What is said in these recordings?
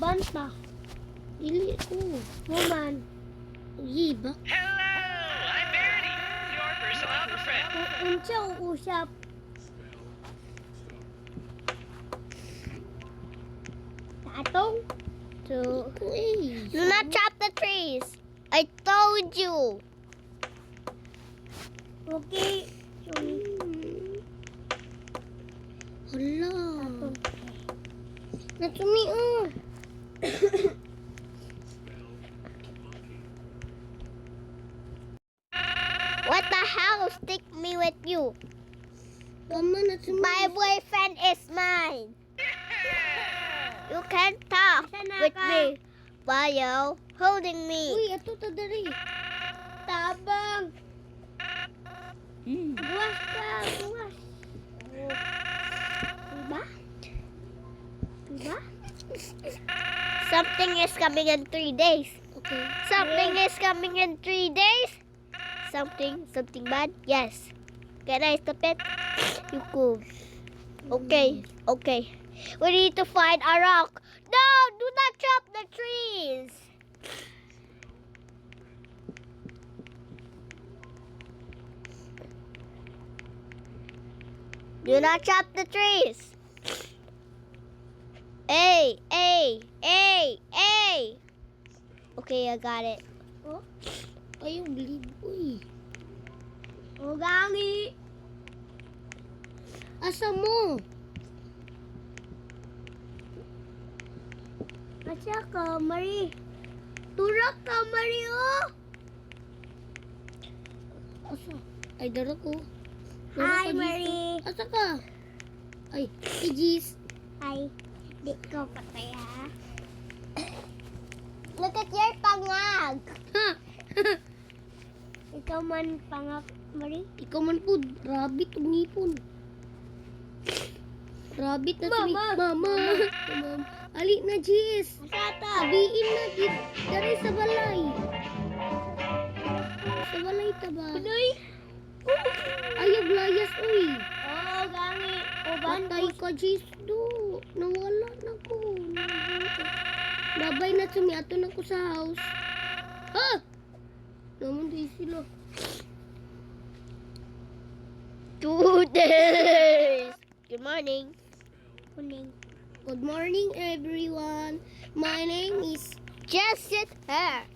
Uban pa. Dili ko. Human. Iba. Hello, I'm Verity, your personal helper friend. Unsa usap. Tatong. Please. Do not chop the trees. I told you. Okay. Hala. Tatong. Natsumi, oh. What the hell? Stick me with you. Tama na sumi. My boyfriend is mine. You can't talk Sana with ka? me while holding me. Uy, ato ta dari. Tabang. Buwas ka. Buwas. Diba? Diba? Something is coming in 3 days. Okay. Something is coming in 3 days. Something bad? Yes. Can I stop it? You cool. Okay. We need to find a rock. No, do not chop the trees. Do not chop the trees. Hey. Okay, I got it. Ayaw bleed. Uy. O gangi. Asa mo? Asa ka, Mari? Turak ka, Mari, oh. Asa? Ay, dara ko. Hi, Mari. Asa ka? Ay, Gis. Hi. Di ko patay, ha? Look at your pangag. Ha? Ikaw man pangak, Mari. Ikaw man po, rabbit ug ngipon. Rabbit na sumi. Mama. Mama. Ali na, Gis. Asa ta? Abiin na, Gis. Dari sa balay. Sa balay ta ba? Pinoy? Ayaw layas, uy. Oo, gangi. Uban Patay ka, Gis. Do. Nawala na ko. Babay na sumi. Ato na ko sa house. Ha? Naman di sila. 2 days. Good morning. kuning. Good morning, everyone. My name is Just sit here.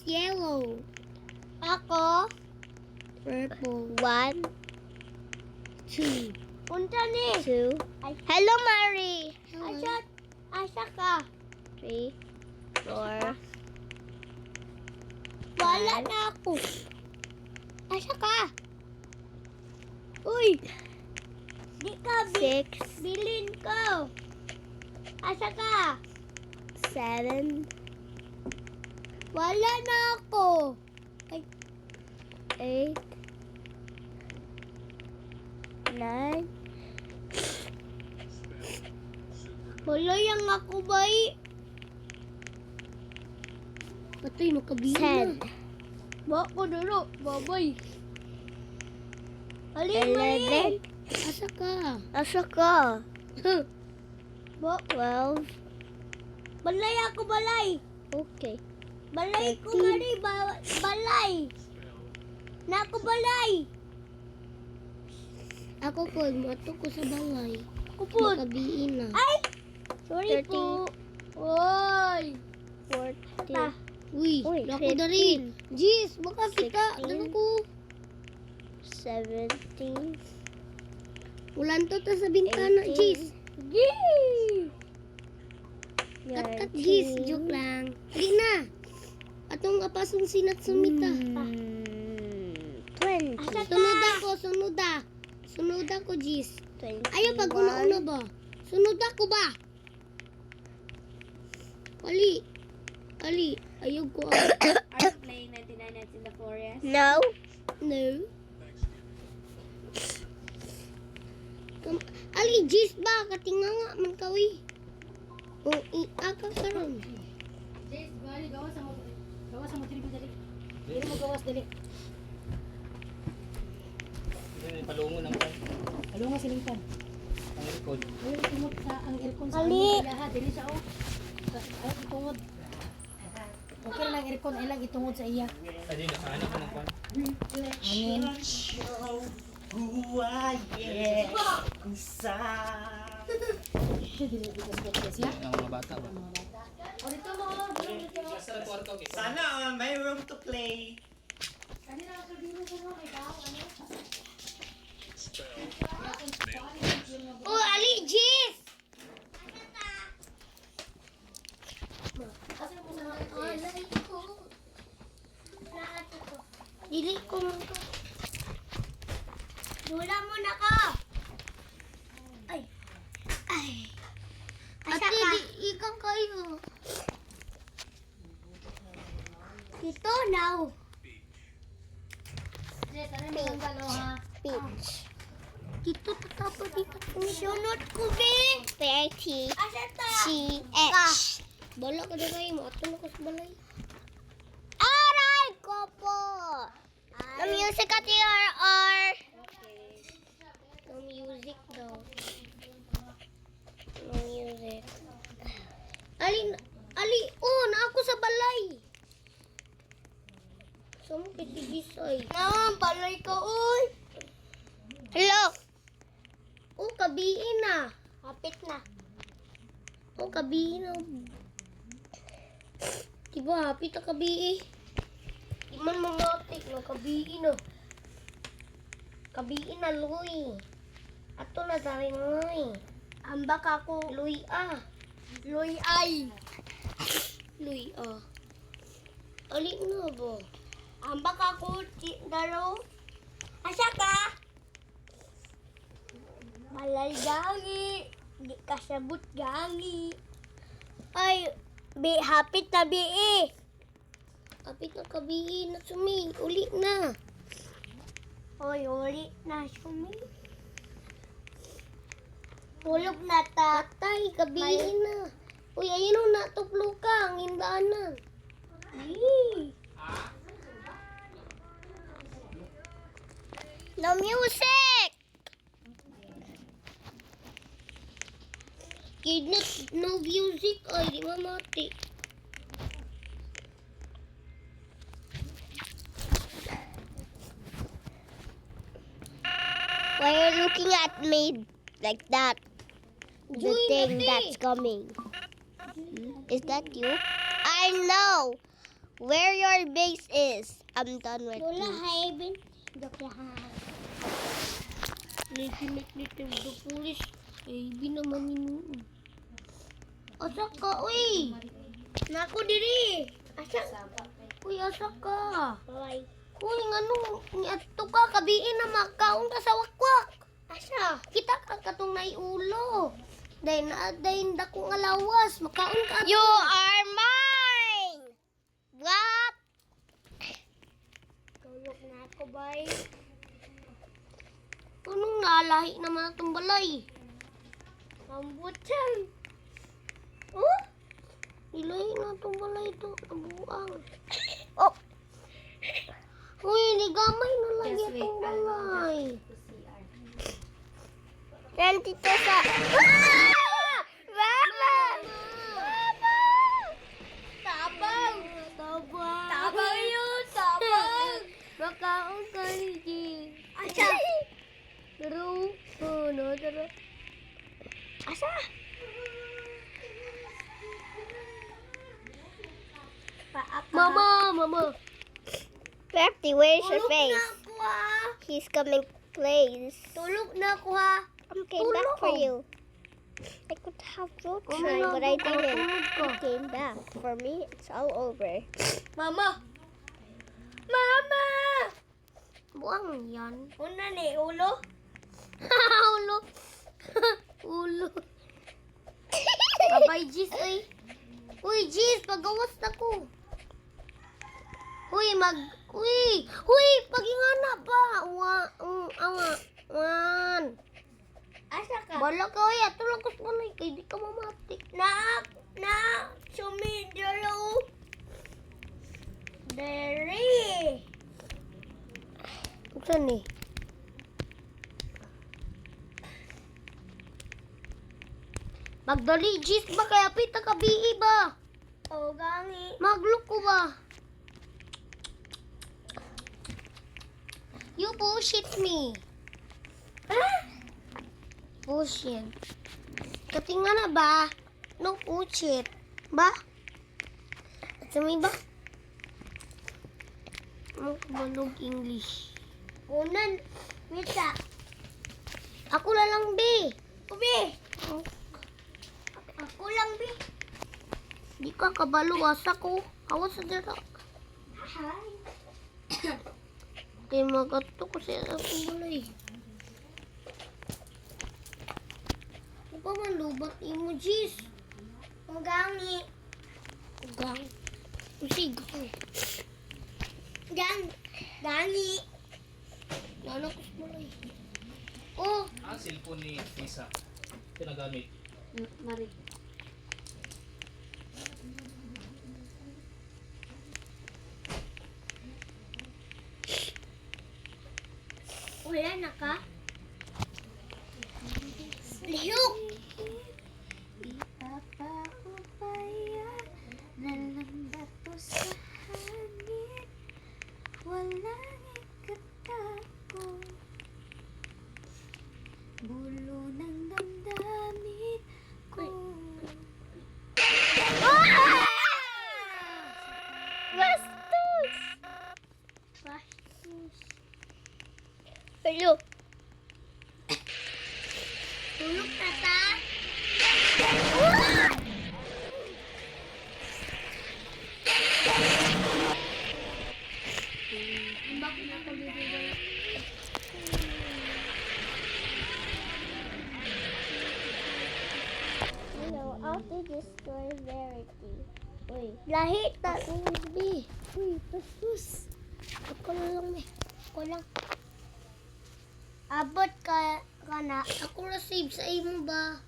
Yellow. Ako, Purple. 1, 2. punta ni. 2. Ay, Hello, Mary. asa ka? 3, 4. Wala na ako. Asa ka? Uy! Di ka 6, bilin ko. Asa ka? 7, Wala na ako. 8, 9. Wala yang ako bay. Patay, makabila. 10, Ba ko dulu, babay. Alin ba 11. Asa ka? Asa ka? Ba, 12. balay ako balay. Okay. Balay ko 13. mari, balay. Na ako balay. Ako po, mato ko sa balay. Ako po. Makabiin na. Ay! Sorry 13. po. Oy! 14. Uy, Uy, ako dari. 15. Jis, baka kita. 16. Dalo ko. 17. Ulan to ta sa bintana, 18. Jis. Yee! Kat Jis, joke lang. Di na. Atong apasong sinat sumita. 20. Asa Sunod ako, Jis. 21. Ayaw pag una-una ba? Sunod ako ba? Ali, ayaw ko. Are you playing 99 Nights in the Forest? No. No. Ali, Jis ba? Katinga nga, man kawi. O, aka karon. Jess, gali, gawas mo. Gawas mo, dali. Dili mo gawas, dali. Palungo ng pan. Alunga silingpan. Ay, itumod sa ang aircon sa Ali. ano ha, dili sa ay itungod. Okay lang aircon ay lang itungod sa iya. Adi na sana ko ng kwan. Amen. Dili dito sa podcast ya. Ang mga bata ba? O dito mo, dito mo. Sa kwarto okay. Sana all may room to play. Kanina ako dito sa mga ikaw ano? Oh, Ali, Jis! Dili ko mo to. Dula mo na ka. Ay. Asa Ate, ka? di ikaw kayo. Ito now. Yes, ano mo ang galo ha? Peach. Dito tatapos dito. Sunod ko, be. 30. Asa ta? CH. Bala ka na kayo. Maatong ako sa balay. Aray ko po. The music at your No music daw. No music. Ali, oh, na ako sa balay. Saan mo kasi gisay? Naman, balay ka, uy. Hello. Oh, kabiin na. Kapit na. Oh, kabiin na. Diba, hapit na kabiin. Di man mamatik na kabiin na. Kabiin na, Luy. Ato na daring Luy. Ambak ako. Luy, ah. Loy ay. Luy, ah. Ali na ba? Ambak ako, daro. Asa ka? Balay gangi. Di ka sabot gangi. Ay, be, hapit na be eh. Hapit na kabiin na sumi. Uli na. Hoy, uli na sumi. Tulog na ta. Patay, kabiin na. Uy, ayun o, natuplo ka. Ang hindaanan. Ay. No music. Kidnap, no music. Ay, di mamati. Why are you looking at me like that? The Joy, thing Nati. that's coming. Is that you? I know where your base is. I'm done with Lola, you. haibin. Joke lang. Little the police. Ay, binaman ninuun. Asa ka, uy? Naku diri. Asa? Uy, asa ka? Bye. Uy, ngano? Ato ka, kabiin na makaon ka sa wakwak. Asa? Kita ka katong naiulo. Dahil dako nga lawas. Makaon ka. You are mine. What? Tulog na ako, bye. Anong nalahi naman itong balay? Rambutan. Oh? Ilahi na itong balay ito. Nabuang. Oh, Uy, nigamay na lagi itong balay. nandito sa... Ah! Mama! Mama! Tabang. Tabang. Tabang yun. Tabang. Makaon ka ni G. Asa? Pero, no, pero. Asa? Paaka. Mama. Bertie, where's your Tulog na face? ako ha. He's coming, please. Tulog na ako ha. I came back for you. I could have road try, but I didn't. I came back. For me, it's all over. Mama. Mama. Buang yan. Una ni ulo. Ulo. Ulo. Babay, Jis, ay. Uy, Jis, pagawas na ko. Uy, pagingana pa. Wan. Asa ka? Bala ka, uy, ato lang kus balay, kay di ka mamati. Na. Sumidalo. Dere. Saan ni? Magdali, Jis ba? Kaya pita ka bii ba? O gangi. Maglook ko ba? You bullshit me. Bullshit. Katinga na ba? No bullshit. Ba? At sami ba? Ano kumalog English? Unan. Mita. Ako na lang, be. Ubi. Ako lang, bi. Di ka kabalo, asa ko. Awas sa dira. Hi. Di magato ko siya sa kulay. Ano pa man lubat emojis? O gangi. Gang. Usigang. Gangi. Lalo ko sa kulay. Oh, Ang cellphone ni Lisa, pinagamit. Mari. Wala na ka? Lihok. Ipapaubaya na lang bato sa hangin. Walang ikatapo. Bulo ng damdamin ko. Bastos! Hello. Tulog tata. Hello, after destroy verity. Uy. Lahi ta. be. Uy, pasus. Ako na lang, be. Ako lang. Abot ka na. Ako na save sa imo ba?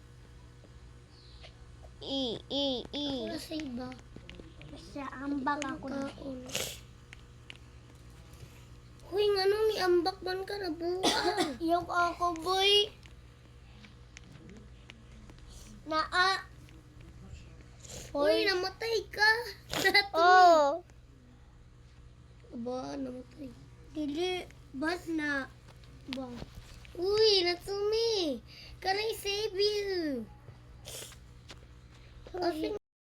Ako na save ba? Sa ambak ako na. Kaon. Huy, nga nung iambak man ka na buwan. Yung ako, boy. Naa. Uy, namatay ka. Oh. Aba, namatay. Dili. Ba't na? Ba? Uy, Natsumi. Can I save you?